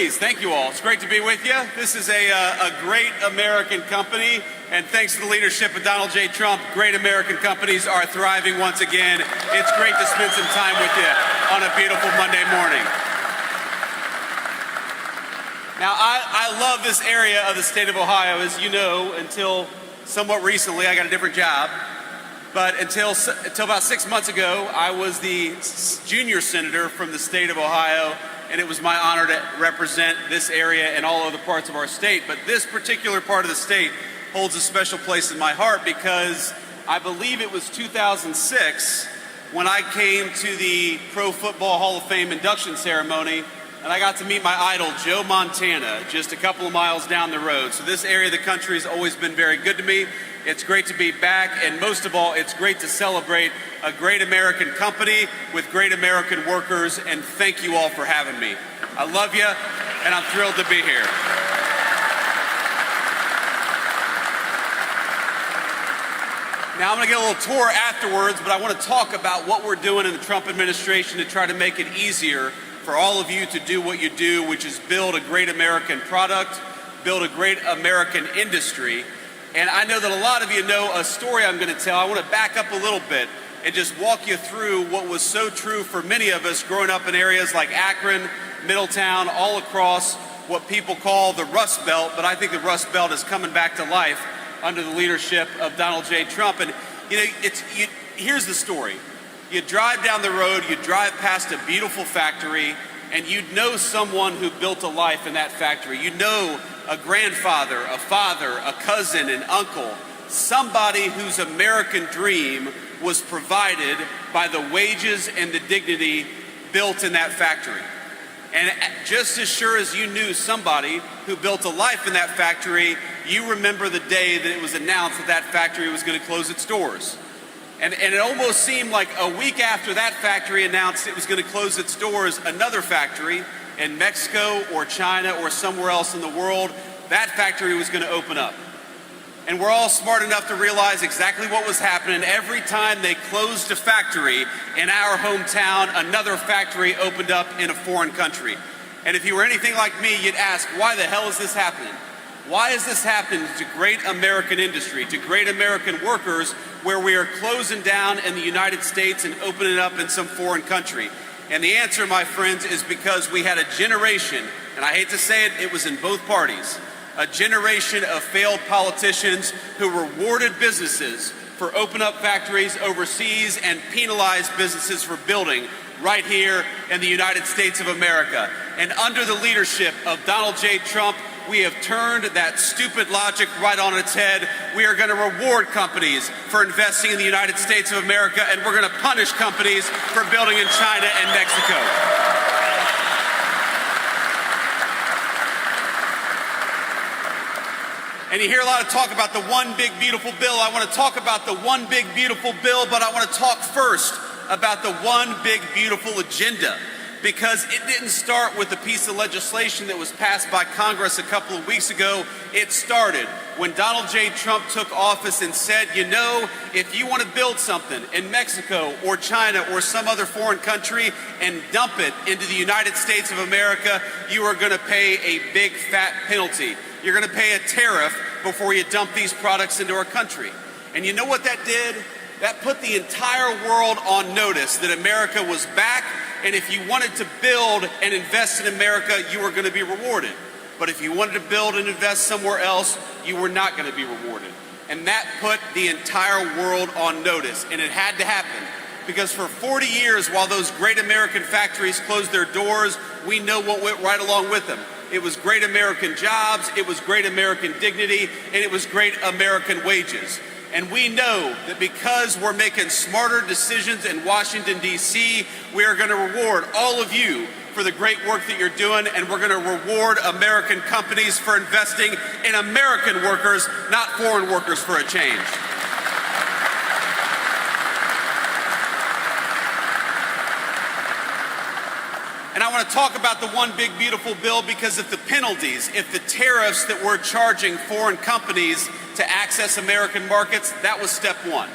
please. Thank you all. It's great to be with you. This is a great American company, and thanks to the leadership of Donald J. Trump, great American companies are thriving once again. It's great to spend some time with you on a beautiful Monday morning. Now, I love this area of the state of Ohio. As you know, until somewhat recently, I got a different job. But until about 6 months ago, I was the junior senator from the state of Ohio, and it was my honor to represent this area and all other parts of our state. But this particular part of the state holds a special place in my heart because I believe it was 2006 when I came to the Pro Football Hall of Fame induction ceremony, and I got to meet my idol, Joe Montana, just a couple of miles down the road. So this area of the country has always been very good to me. It's great to be back, and most of all, it's great to celebrate a great American company with great American workers, and thank you all for having me. I love you, and I'm thrilled to be here. Now, I'm going to get a little tour afterwards, but I want to talk about what we're doing in the Trump administration to try to make it easier for all of you to do what you do, which is build a great American product, build a great American industry. And I know that a lot of you know a story I'm going to tell. I want to back up a little bit and just walk you through what was so true for many of us growing up in areas like Akron, Middletown, all across what people call the Rust Belt, but I think the Rust Belt is coming back to life under the leadership of Donald J. Trump. And here's the story. You drive down the road, you drive past a beautiful factory, and you'd know someone who built a life in that factory. You know a grandfather, a father, a cousin, an uncle, somebody whose American dream was provided by the wages and the dignity built in that factory. And just as sure as you knew somebody who built a life in that factory, you remember the day that it was announced that that factory was going to close its doors. And it almost seemed like a week after that factory announced it was going to close its doors, another factory in Mexico or China or somewhere else in the world, that factory was going to open up. And we're all smart enough to realize exactly what was happening. Every time they closed a factory in our hometown, another factory opened up in a foreign country. And if you were anything like me, you'd ask, why the hell is this happening? Why is this happening to great American industry, to great American workers, where we are closing down in the United States and opening up in some foreign country? And the answer, my friends, is because we had a generation, and I hate to say it, it was in both parties, a generation of failed politicians who rewarded businesses for opening up factories overseas and penalized businesses for building right here in the United States of America. And under the leadership of Donald J. Trump, we have turned that stupid logic right on its head. We are going to reward companies for investing in the United States of America, and we're going to punish companies for building in China and Mexico. And you hear a lot of talk about the one big beautiful bill. I want to talk about the one big beautiful bill, but I want to talk first about the one big beautiful agenda. Because it didn't start with a piece of legislation that was passed by Congress a couple of weeks ago. It started when Donald J. Trump took office and said, you know, if you want to build something in Mexico or China or some other foreign country and dump it into the United States of America, you are going to pay a big fat penalty. You're going to pay a tariff before you dump these products into our country. And you know what that did? That put the entire world on notice that America was back, and if you wanted to build and invest in America, you were going to be rewarded. But if you wanted to build and invest somewhere else, you were not going to be rewarded. And that put the entire world on notice, and it had to happen. Because for 40 years, while those great American factories closed their doors, we know what went right along with them. It was great American jobs, it was great American dignity, and it was great American wages. And we know that because we're making smarter decisions in Washington, D.C., we are going to reward all of you for the great work that you're doing, and we're going to reward American companies for investing in American workers, not foreign workers for a change. And I want to talk about the one big beautiful bill because if the penalties, if the tariffs that we're charging foreign companies to access American markets, that was step one.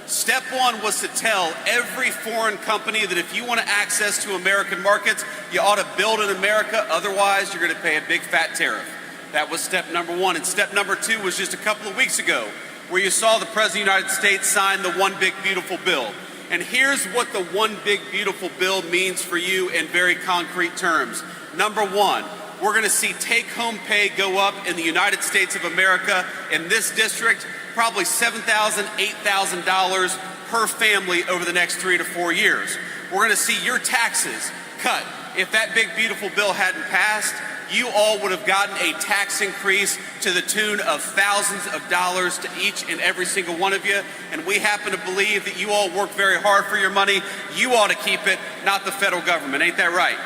Step one was to tell every foreign company that if you want to access to American markets, you ought to build in America, otherwise you're going to pay a big fat tariff. That was step number one. And step number two was just a couple of weeks ago, where you saw the President of the United States sign the One Big Beautiful Bill. And here's what the One Big Beautiful Bill means for you in very concrete terms. Number one, we're going to see take-home pay go up in the United States of America, in this district, probably $7,000, $8,000 per family over the next 3 to 4 years. We're going to see your taxes cut. If that big beautiful bill hadn't passed, you all would have gotten a tax increase to the tune of thousands of dollars to each and every single one of you. And we happen to believe that you all work very hard for your money. You ought to keep it, not the federal government. Ain't that right?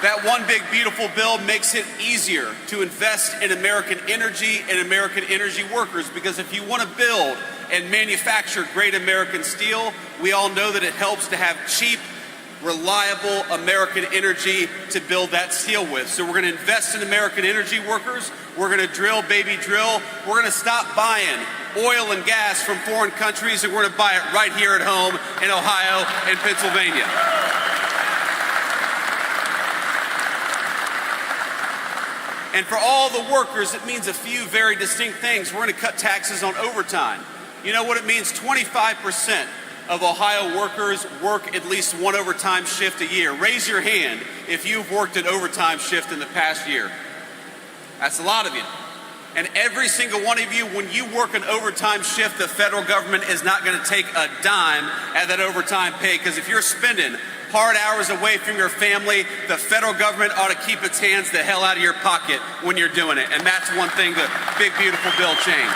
That One Big Beautiful Bill makes it easier to invest in American energy and American energy workers, because if you want to build and manufacture great American steel, we all know that it helps to have cheap, reliable American energy to build that steel with. So we're going to invest in American energy workers. We're going to drill, baby, drill. We're going to stop buying oil and gas from foreign countries, and we're going to buy it right here at home in Ohio and Pennsylvania. And for all the workers, it means a few very distinct things. We're going to cut taxes on overtime. You know what it means? 25% of Ohio workers work at least one overtime shift a year. Raise your hand if you've worked an overtime shift in the past year. That's a lot of you. And every single one of you, when you work an overtime shift, the federal government is not going to take a dime at that overtime pay, because if you're spending hard hours away from your family, the federal government ought to keep its hands the hell out of your pocket when you're doing it. And that's one thing the Big Beautiful Bill changed.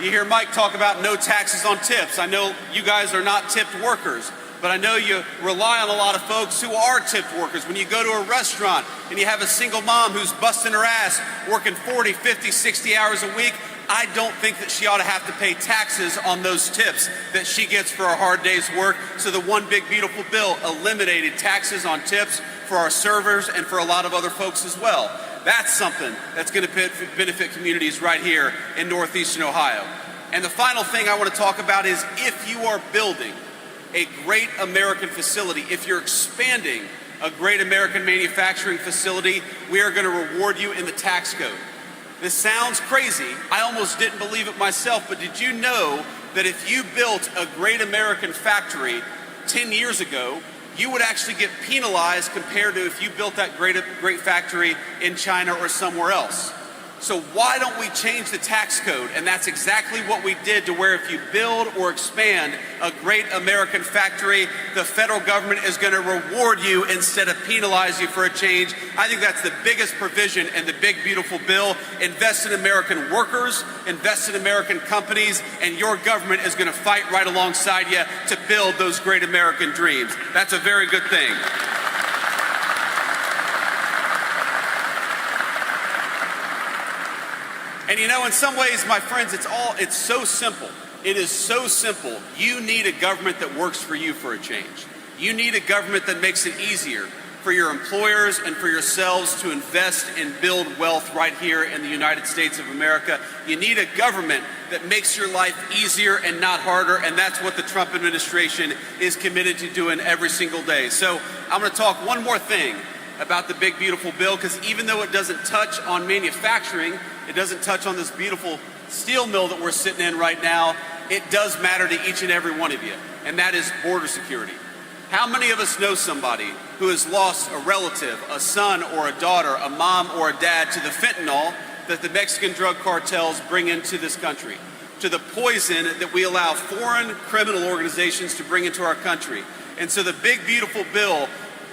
You hear Mike talk about no taxes on tips. I know you guys are not tipped workers, but I know you rely on a lot of folks who are tipped workers. When you go to a restaurant and you have a single mom who's busting her ass, working 40, 50, 60 hours a week, I don't think that she ought to have to pay taxes on those tips that she gets for a hard day's work. So the One Big Beautiful Bill eliminated taxes on tips for our servers and for a lot of other folks as well. That's something that's going to benefit communities right here in northeastern Ohio. And the final thing I want to talk about is, if you are building a great American facility, if you're expanding a great American manufacturing facility, we are going to reward you in the tax code. This sounds crazy. I almost didn't believe it myself, but did you know that if you built a great American factory 10 years ago, you would actually get penalized compared to if you built that great factory in China or somewhere else? So why don't we change the tax code? And that's exactly what we did, to where if you build or expand a great American factory, the federal government is going to reward you instead of penalize you for a change. I think that's the biggest provision in the Big Beautiful Bill. Invest in American workers, invest in American companies, and your government is going to fight right alongside you to build those great American dreams. That's a very good thing. And you know, in some ways, my friends, it's so simple. It is so simple. You need a government that works for you for a change. You need a government that makes it easier for your employers and for yourselves to invest and build wealth right here in the United States of America. You need a government that makes your life easier and not harder, and that's what the Trump administration is committed to doing every single day. So I'm going to talk one more thing about the Big Beautiful Bill, because even though it doesn't touch on manufacturing, it doesn't touch on this beautiful steel mill that we're sitting in right now, it does matter to each and every one of you, and that is border security. How many of us know somebody who has lost a relative, a son or a daughter, a mom or a dad, to the fentanyl that the Mexican drug cartels bring into this country, to the poison that we allow foreign criminal organizations to bring into our country? And so the Big Beautiful Bill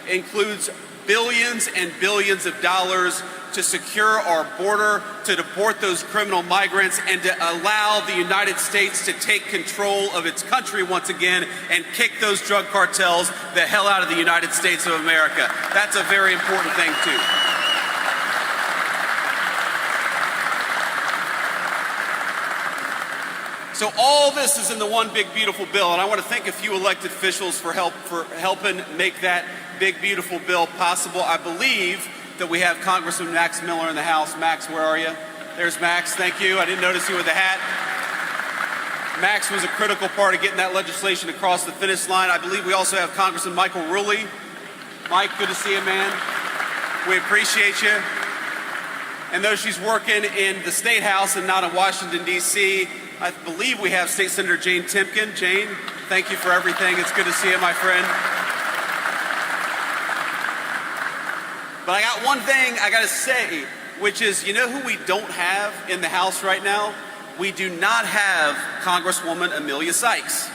includes billions and billions of dollars to secure our border, to deport those criminal migrants, and to allow the United States to take control of its country once again and kick those drug cartels the hell out of the United States of America. That's a very important thing too. So all this is in the one big beautiful bill, and I want to thank a few elected officials for helping make that big beautiful bill possible. I believe that we have Congressman Max Miller in the House. Max, where are you? There's Max, thank you. I didn't notice you with the hat. Max was a critical part of getting that legislation across the finish line. I believe we also have Congressman Michael Rulli. Mike, good to see you, man. We appreciate you. And though she's working in the State House and not in Washington, D.C., I believe we have State Senator Jane Timken. Jane, thank you for everything. It's good to see you, my friend. But I got one thing I got to say, which is, you know who we don't have in the House right now? We do not have Congresswoman Amelia Sykes.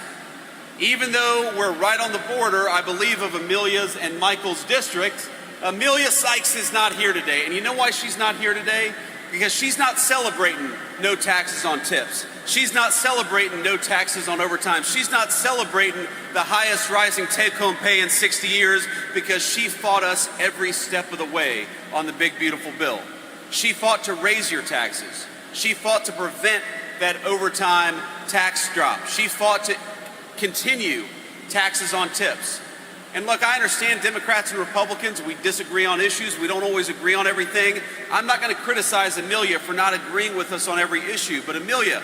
Even though we're right on the border, I believe, of Amelia's and Michael's district, Amelia Sykes is not here today. And you know why she's not here today? Because she's not celebrating no taxes on tips. She's not celebrating no taxes on overtime. She's not celebrating the highest rising take-home pay in 60 years because she fought us every step of the way on the big, beautiful bill. She fought to raise your taxes. She fought to prevent that overtime tax drop. She fought to continue taxes on tips. And look, I understand Democrats and Republicans, we disagree on issues, we don't always agree on everything. I'm not going to criticize Amelia for not agreeing with us on every issue, but Amelia,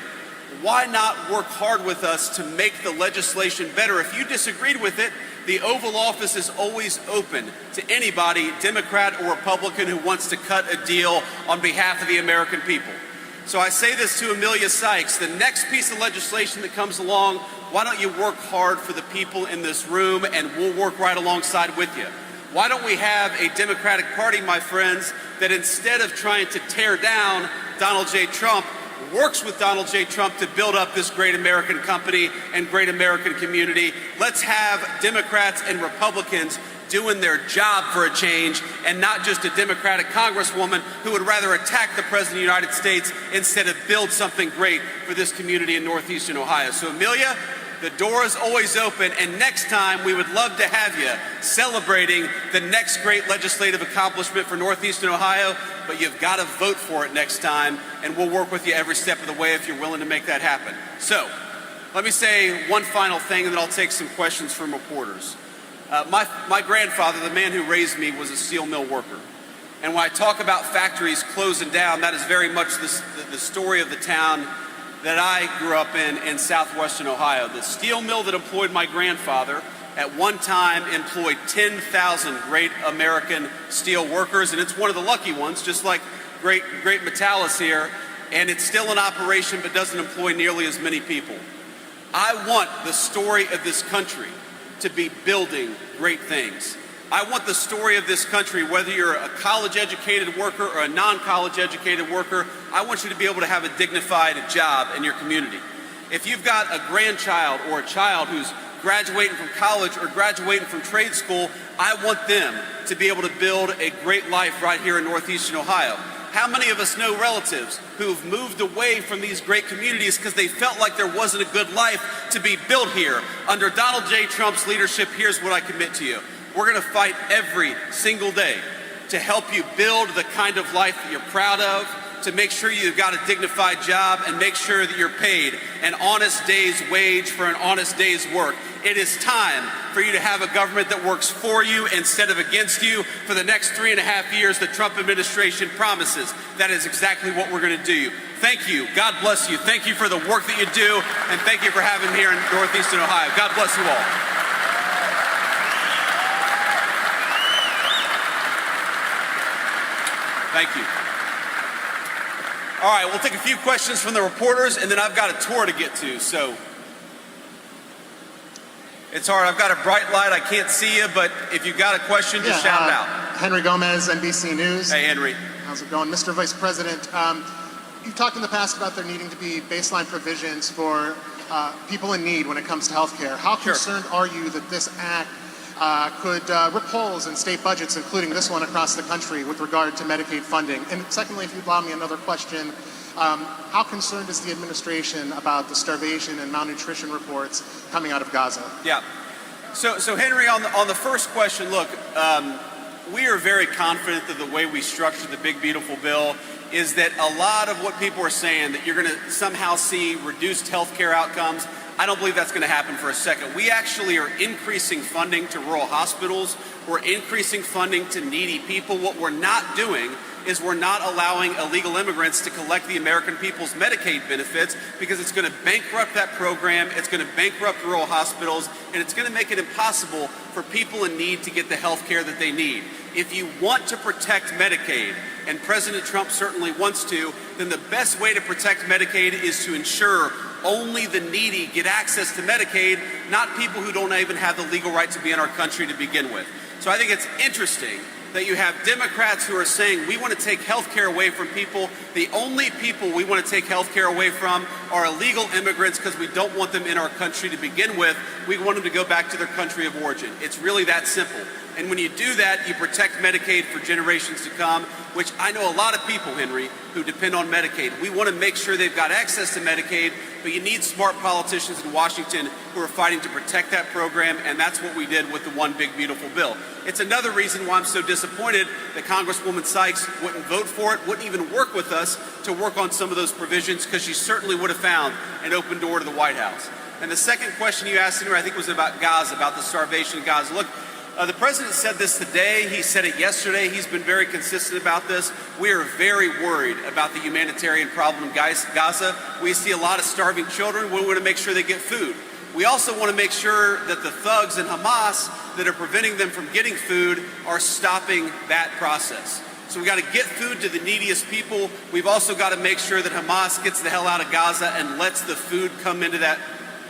why not work hard with us to make the legislation better? If you disagreed with it, the Oval Office is always open to anybody, Democrat or Republican, who wants to cut a deal on behalf of the American people. So I say this to Amelia Sykes, the next piece of legislation that comes along, why don't you work hard for the people in this room and we'll work right alongside with you? Why don't we have a Democratic Party, my friends, that instead of trying to tear down Donald J. Trump, works with Donald J. Trump to build up this great American company and great American community. Let's have Democrats and Republicans doing their job for a change and not just a Democratic Congresswoman who would rather attack the President of the United States instead of build something great for this community in Northeastern Ohio. So Amelia, the door is always open, and next time we would love to have you celebrating the next great legislative accomplishment for Northeastern Ohio, but you've got to vote for it next time, and we'll work with you every step of the way if you're willing to make that happen. So, let me say one final thing, and then I'll take some questions from reporters. My grandfather, the man who raised me, was a steel mill worker. And when I talk about factories closing down, that is very much the story of the town that I grew up in southwestern Ohio. The steel mill that employed my grandfather at one time employed 10,000 great American steel workers, and it's one of the lucky ones, just like great Metallus here, and it's still in operation but doesn't employ nearly as many people. I want the story of this country to be building great things. I want the story of this country, whether you're a college-educated worker or a non-college educated worker, I want you to be able to have a dignified job in your community. If you've got a grandchild or a child who's graduating from college or graduating from trade school, I want them to be able to build a great life right here in Northeastern Ohio. How many of us know relatives who've moved away from these great communities because they felt like there wasn't a good life to be built here? Under Donald J. Trump's leadership, here's what I commit to you. We're going to fight every single day to help you build the kind of life that you're proud of, to make sure you've got a dignified job and make sure that you're paid an honest day's wage for an honest day's work. It is time for you to have a government that works for you instead of against you for the next 3.5 years the Trump administration promises. That is exactly what we're going to do. Thank you. God bless you. Thank you for the work that you do, and thank you for having me here in Northeastern Ohio. God bless you all. Thank you. All right, we'll take a few questions from the reporters, and then I've got a tour to get to, so it's hard. I've got a bright light. I can't see you, but if you've got a question, just shout it out. Henry Gomez, NBC News. Hey, Henry. How's it going? Mr. Vice President, you've talked in the past about there needing to be baseline provisions for people in need when it comes to health care. How concerned are you that this act could rip holes in state budgets, including this one across the country, with regard to Medicaid funding? And secondly, if you'd allow me another question, how concerned is the administration about the starvation and malnutrition reports coming out of Gaza? Yeah. So Henry, on the first question, look, we are very confident that the way we structured the big, beautiful bill is that a lot of what people are saying, that you're going to somehow see reduced healthcare outcomes, I don't believe that's going to happen for a second. We actually are increasing funding to rural hospitals. We're increasing funding to needy people. What we're not doing is we're not allowing illegal immigrants to collect the American people's Medicaid benefits, because it's going to bankrupt that program, it's going to bankrupt rural hospitals, and it's going to make it impossible for people in need to get the health care that they need. If you want to protect Medicaid, and President Trump certainly wants to, then the best way to protect Medicaid is to ensure only the needy get access to Medicaid, not people who don't even have the legal right to be in our country to begin with. So I think it's interesting that you have Democrats who are saying we want to take health care away from people. The only people we want to take health care away from are illegal immigrants, because we don't want them in our country to begin with. We want them to go back to their country of origin. It's really that simple. And when you do that, you protect Medicaid for generations to come, which I know a lot of people, Henry, who depend on Medicaid. We want to make sure they've got access to Medicaid, but you need smart politicians in Washington who are fighting to protect that program, and that's what we did with the One Big Beautiful Bill. It's another reason why I'm so disappointed that Congresswoman Sykes wouldn't vote for it, wouldn't even work with us to work on some of those provisions, because she certainly would have found an open door to the White House. And the second question you asked, Henry, I think was about Gaza, about the starvation in Gaza. Look, the president said this today. He said it yesterday. He's been very consistent about this. We are very worried about the humanitarian problem in Gaza. We see a lot of starving children. We want to make sure they get food. We also want to make sure that the thugs in Hamas that are preventing them from getting food are stopping that process. So we got to get food to the neediest people. We've also got to make sure that Hamas gets the hell out of Gaza and lets the food come into that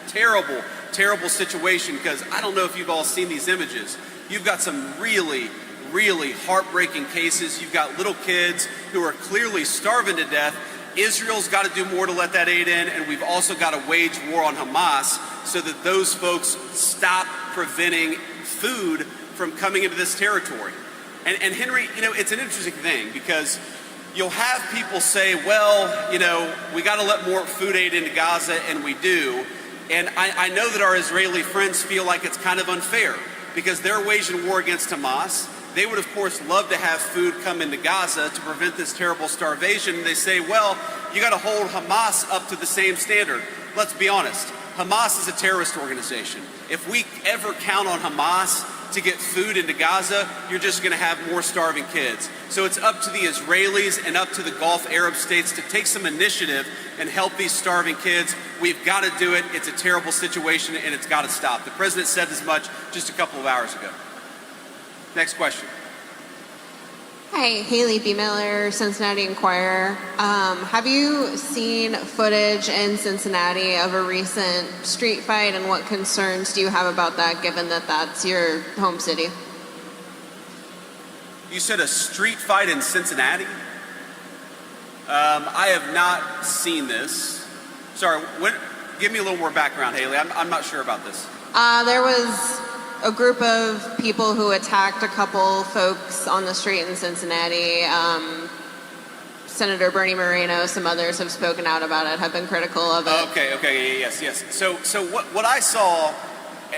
terrible, terrible situation, because I don't know if you've all seen these images. You've got some really, really heartbreaking cases. You've got little kids who are clearly starving to death. Israel's got to do more to let that aid in, and we've also got to wage war on Hamas so that those folks stop preventing food from coming into this territory. And Henry, it's an interesting thing, because you'll have people say, well, we got to let more food aid into Gaza, and we do. And I know that our Israeli friends feel like it's kind of unfair, because they're waging war against Hamas. They would, of course, love to have food come into Gaza to prevent this terrible starvation. And they say, well, you got to hold Hamas up to the same standard. Let's be honest. Hamas is a terrorist organization. If we ever count on Hamas to get food into Gaza, you're just going to have more starving kids. So it's up to the Israelis and up to the Gulf Arab states to take some initiative and help these starving kids. We've got to do it. It's a terrible situation, and it's got to stop. The president said as much just a couple of hours ago. Next question. Hi, Haley B. Miller, Cincinnati Enquirer. Have you seen footage in Cincinnati of a recent street fight, and what concerns do you have about that, given that that's your home city? You said a street fight in Cincinnati? I have not seen this. Sorry, give me a little more background, Haley. I'm not sure about this. There was a group of people who attacked a couple folks on the street in Cincinnati. Senator Bernie Moreno, some others have spoken out about it, have been critical of it. Okay, yes. So what I saw,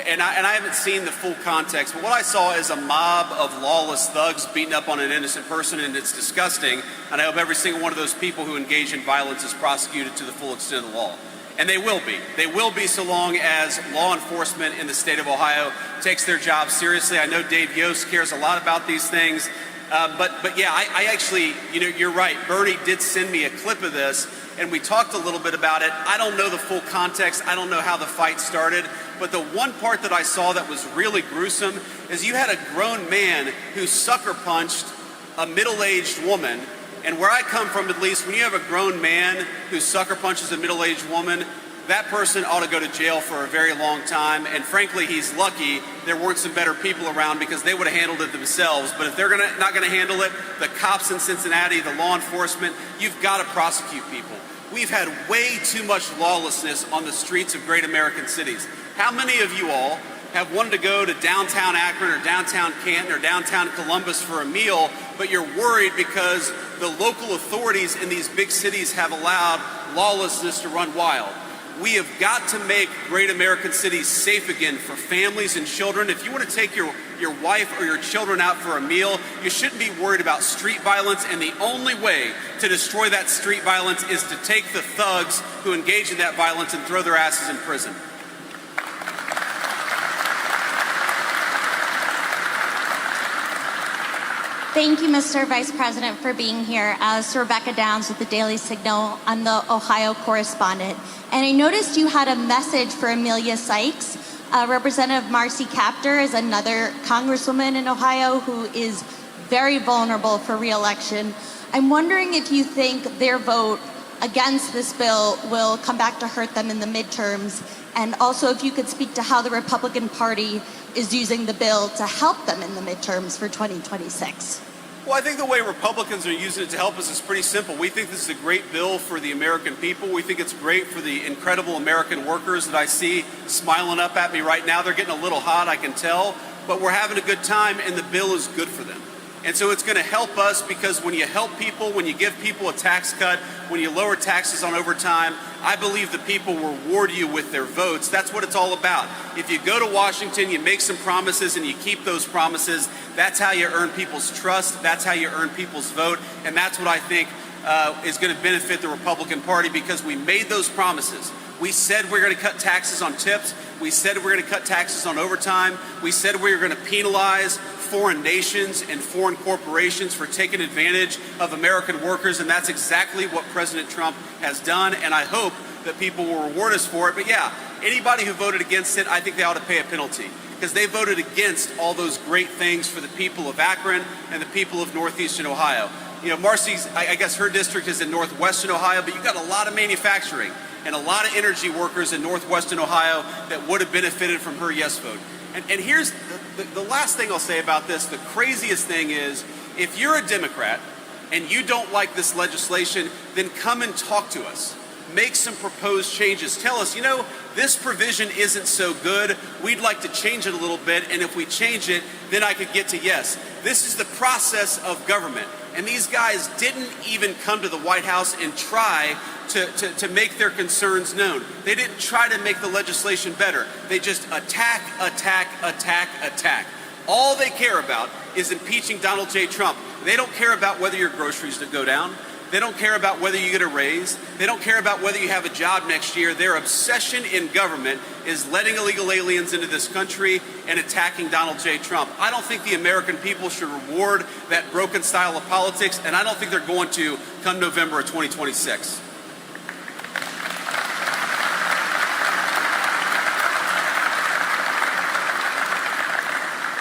and I haven't seen the full context, but what I saw is a mob of lawless thugs beating up on an innocent person, and it's disgusting. And I hope every single one of those people who engage in violence is prosecuted to the full extent of the law. And they will be. They will be, so long as law enforcement in the state of Ohio takes their job seriously. I know Dave Yost cares a lot about these things. But yeah, I actually, you're right. Bernie did send me a clip of this, and we talked a little bit about it. I don't know the full context. I don't know how the fight started. But the one part that I saw that was really gruesome is you had a grown man who sucker punched a middle-aged woman. And where I come from, at least, when you have a grown man who sucker punches a middle-aged woman, that person ought to go to jail for a very long time. And frankly, he's lucky there weren't some better people around, because they would have handled it themselves. But if they're not going to handle it, the cops in Cincinnati, the law enforcement, you've got to prosecute people. We've had way too much lawlessness on the streets of great American cities. How many of you all have wanted to go to downtown Akron or downtown Canton or downtown Columbus for a meal, but you're worried because the local authorities in these big cities have allowed lawlessness to run wild? We have got to make great American cities safe again for families and children. If you want to take your wife or your children out for a meal, you shouldn't be worried about street violence, and the only way to destroy that street violence is to take the thugs who engage in that violence and throw their asses in prison. Thank you, Mr. Vice President, for being here. This is Rebecca Downs with the Daily Signal. I'm the Ohio correspondent. And I noticed you had a message for Amelia Sykes. Representative Marcy Kaptur is another congresswoman in Ohio who is very vulnerable for re-election. I'm wondering if you think their vote against this bill will come back to hurt them in the midterms, and also if you could speak to how the Republican Party is using the bill to help them in the midterms for 2026. Well, I think the way Republicans are using it to help us is pretty simple. We think this is a great bill for the American people. We think it's great for the incredible American workers that I see smiling up at me right now. They're getting a little hot, I can tell, but we're having a good time, and the bill is good for them. And so it's going to help us, because when you help people, when you give people a tax cut, when you lower taxes on overtime, I believe the people will reward you with their votes. That's what it's all about. If you go to Washington, you make some promises and you keep those promises, that's how you earn people's trust, that's how you earn people's vote, and that's what I think is going to benefit the Republican Party, because we made those promises. We said we're going to cut taxes on tips. We said we're going to cut taxes on overtime. We said we were going to penalize foreign nations and foreign corporations for taking advantage of American workers, and that's exactly what President Trump has done, and I hope that people will reward us for it. But yeah, anybody who voted against it, I think they ought to pay a penalty, because they voted against all those great things for the people of Akron and the people of northeastern Ohio. You know, Marcy's, I guess her district is in northwestern Ohio, but you've got a lot of manufacturing and a lot of energy workers in northwestern Ohio that would have benefited from her yes vote. And here's the last thing I'll say about this. The craziest thing is, if you're a Democrat and you don't like this legislation, then come and talk to us. Make some proposed changes. Tell us, you know, this provision isn't so good. We'd like to change it a little bit, and if we change it, then I could get to yes. This is the process of government. And these guys didn't even come to the White House and try to make their concerns known. They didn't try to make the legislation better. They just attack. All they care about is impeaching Donald J. Trump. They don't care about whether your groceries go down. They don't care about whether you get a raise. They don't care about whether you have a job next year. Their obsession in government is letting illegal aliens into this country and attacking Donald J. Trump. I don't think the American people should reward that broken style of politics, and I don't think they're going to come November of 2026.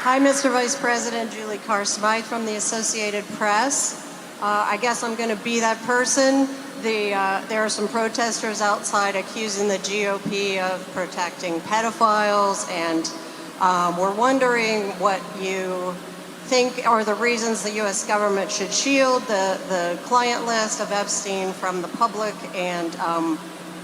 Hi, Mr. Vice President. Julie Carr-Smythe from the Associated Press. I guess I'm going to be that person. There are some protesters outside accusing the GOP of protecting pedophiles, and we're wondering what you think are the reasons the U.S. government should shield the client list of Epstein from the public, and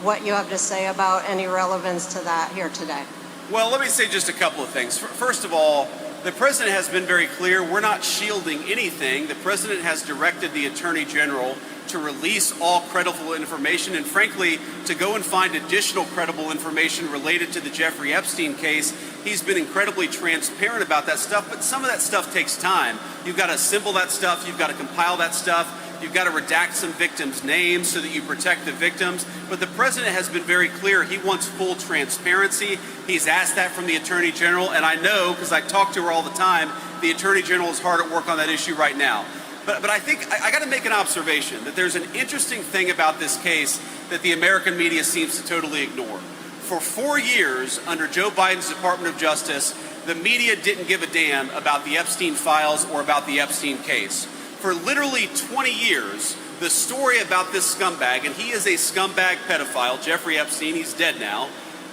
what you have to say about any relevance to that here today. Well, let me say just a couple of things. First of all, the president has been very clear. We're not shielding anything. The president has directed the Attorney General to release all credible information, and frankly, to go and find additional credible information related to the Jeffrey Epstein case. He's been incredibly transparent about that stuff, but some of that stuff takes time. You've got to assemble that stuff. You've got to compile that stuff. You've got to redact some victims' names so that you protect the victims. But the president has been very clear. He wants full transparency. He's asked that from the Attorney General, and I know, because I talk to her all the time, the Attorney General is hard at work on that issue right now. But I think I got to make an observation that there's an interesting thing about this case that the American media seems to totally ignore. For 4 years, under Joe Biden's Department of Justice, the media didn't give a damn about the Epstein files or about the Epstein case. For literally 20 years, the story about this scumbag, and he is a scumbag pedophile, Jeffrey Epstein, he's dead now,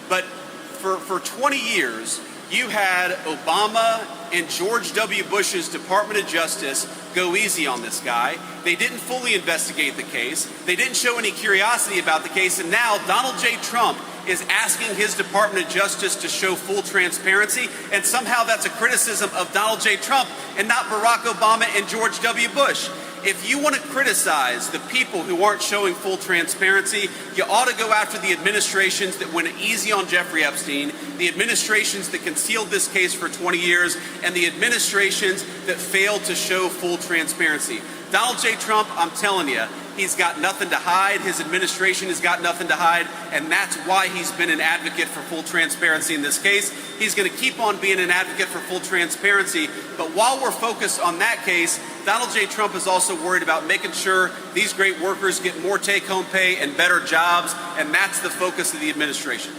but for 20 years, you had Obama and George W. Bush's Department of Justice go easy on this guy. They didn't fully investigate the case. They didn't show any curiosity about the case, and now Donald J. Trump is asking his Department of Justice to show full transparency, and somehow that's a criticism of Donald J. Trump and not Barack Obama and George W. Bush. if you want to criticize the people who aren't showing full transparency, you ought to go after the administrations that went easy on Jeffrey Epstein, the administrations that concealed this case for 20 years, and the administrations that failed to show full transparency. Donald J. Trump, I'm telling you, he's got nothing to hide. His administration has got nothing to hide, and that's why he's been an advocate for full transparency in this case. He's going to keep on being an advocate for full transparency, but while we're focused on that case, Donald J. Trump is also worried about making sure these great workers get more take-home pay and better jobs, and that's the focus of the administration.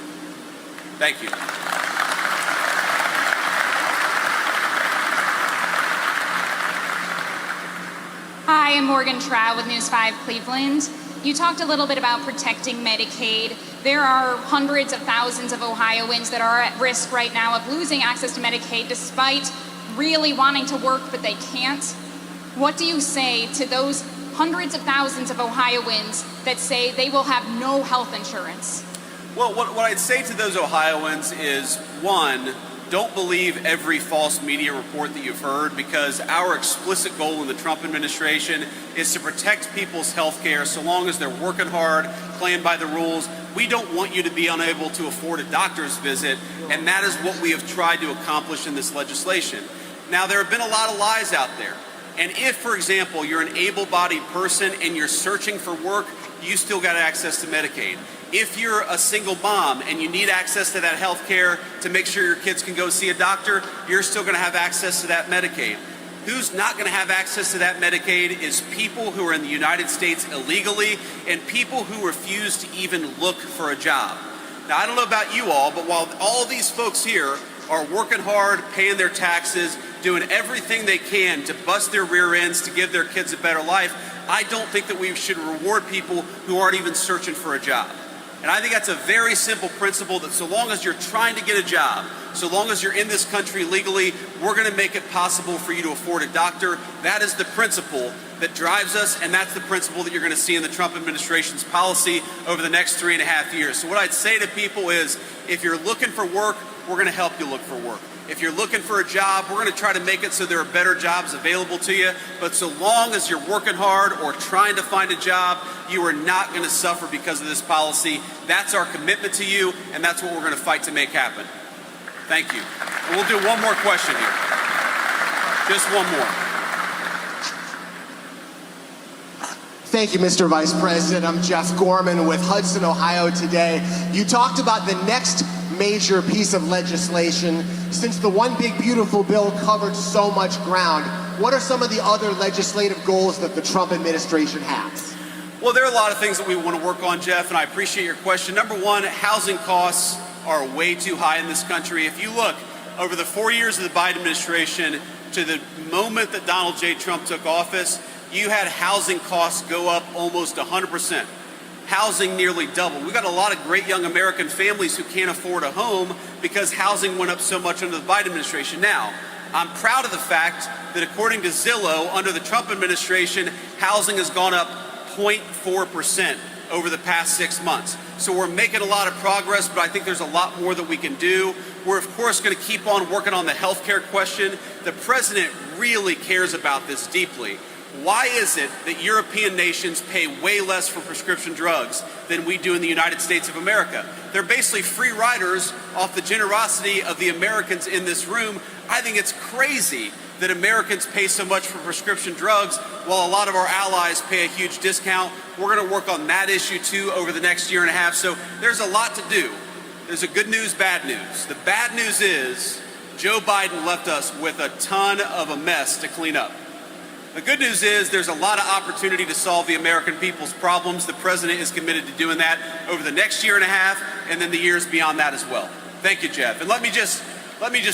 Thank you. Hi, I'm Morgan Trout with News 5 Cleveland. You talked a little bit about protecting Medicaid. There are hundreds of thousands of Ohioans that are at risk right now of losing access to Medicaid despite really wanting to work, but they can't. What do you say to those hundreds of thousands of Ohioans that say they will have no health insurance? Well, what I'd say to those Ohioans is, one, don't believe every false media report that you've heard, because our explicit goal in the Trump administration is to protect people's health care so long as they're working hard, playing by the rules. We don't want you to be unable to afford a doctor's visit, and that is what we have tried to accomplish in this legislation. Now, there have been a lot of lies out there. And if, for example, you're an able-bodied person and you're searching for work, you still got access to Medicaid. If you're a single mom and you need access to that health care to make sure your kids can go see a doctor, you're still going to have access to that Medicaid. Who's not going to have access to that Medicaid is people who are in the United States illegally and people who refuse to even look for a job. Now, I don't know about you all, but while all these folks here are working hard, paying their taxes, doing everything they can to bust their rear ends to give their kids a better life, I don't think that we should reward people who aren't even searching for a job. And I think that's a very simple principle, that so long as you're trying to get a job, so long as you're in this country legally, we're going to make it possible for you to afford a doctor. That is the principle that drives us, and that's the principle that you're going to see in the Trump administration's policy over the next 3.5 years. So what I'd say to people is, if you're looking for work, we're going to help you look for work. If you're looking for a job, we're going to try to make it so there are better jobs available to you. But so long as you're working hard or trying to find a job, you are not going to suffer because of this policy. That's our commitment to you, and that's what we're going to fight to make happen. Thank you. And we'll do one more question here. Just one more. Thank you, Mr. Vice President. I'm Jeff Gorman with Hudson, Ohio Today. You talked about the next major piece of legislation. Since the One Big Beautiful Bill covered so much ground, what are some of the other legislative goals that the Trump administration has? Well, there are a lot of things that we want to work on, Jeff, and I appreciate your question. Number one, housing costs are way too high in this country. If you look over the 4 years of the Biden administration to the moment that Donald J. Trump took office, you had housing costs go up almost 100%. Housing nearly doubled. We've got a lot of great young American families who can't afford a home because housing went up so much under the Biden administration. Now, I'm proud of the fact that according to Zillow, under the Trump administration, housing has gone up 0.4% over the past 6 months. So we're making a lot of progress, but I think there's a lot more that we can do. We're, of course, going to keep on working on the healthcare question. The president really cares about this deeply. Why is it that European nations pay way less for prescription drugs than we do in the United States of America? They're basically free riders off the generosity of the Americans in this room. I think it's crazy that Americans pay so much for prescription drugs while a lot of our allies pay a huge discount. We're going to work on that issue too over the next 1.5 years. So there's a lot to do. There's a good news, bad news. The bad news is Joe Biden left us with a ton of a mess to clean up. The good news is there's a lot of opportunity to solve the American people's problems. The president is committed to doing that over the next 1.5 years and then the years beyond that as well. Thank you, Jeff. And let me just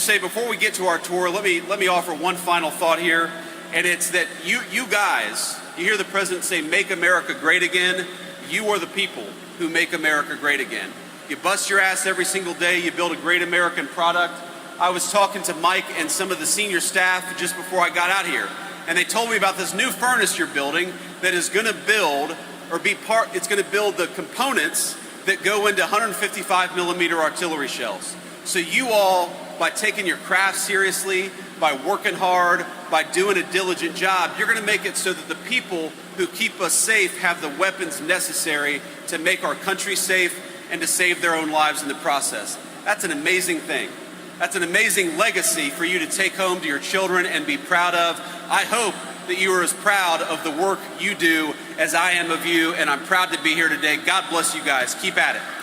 say, before we get to our tour, let me offer one final thought here, and it's that you guys, you hear the president say, "Make America great again." You are the people who make America great again. You bust your ass every single day. You build a great American product. I was talking to Mike and some of the senior staff just before I got out here, and they told me about this new furnace you're building that is going to build, or it's going to build the components that go into 155 millimeter artillery shells. So you all, by taking your craft seriously, by working hard, by doing a diligent job, you're going to make it so that the people who keep us safe have the weapons necessary to make our country safe and to save their own lives in the process. That's an amazing thing. That's an amazing legacy for you to take home to your children and be proud of. I hope that you are as proud of the work you do as I am of you, and I'm proud to be here today. God bless you guys. Keep at it.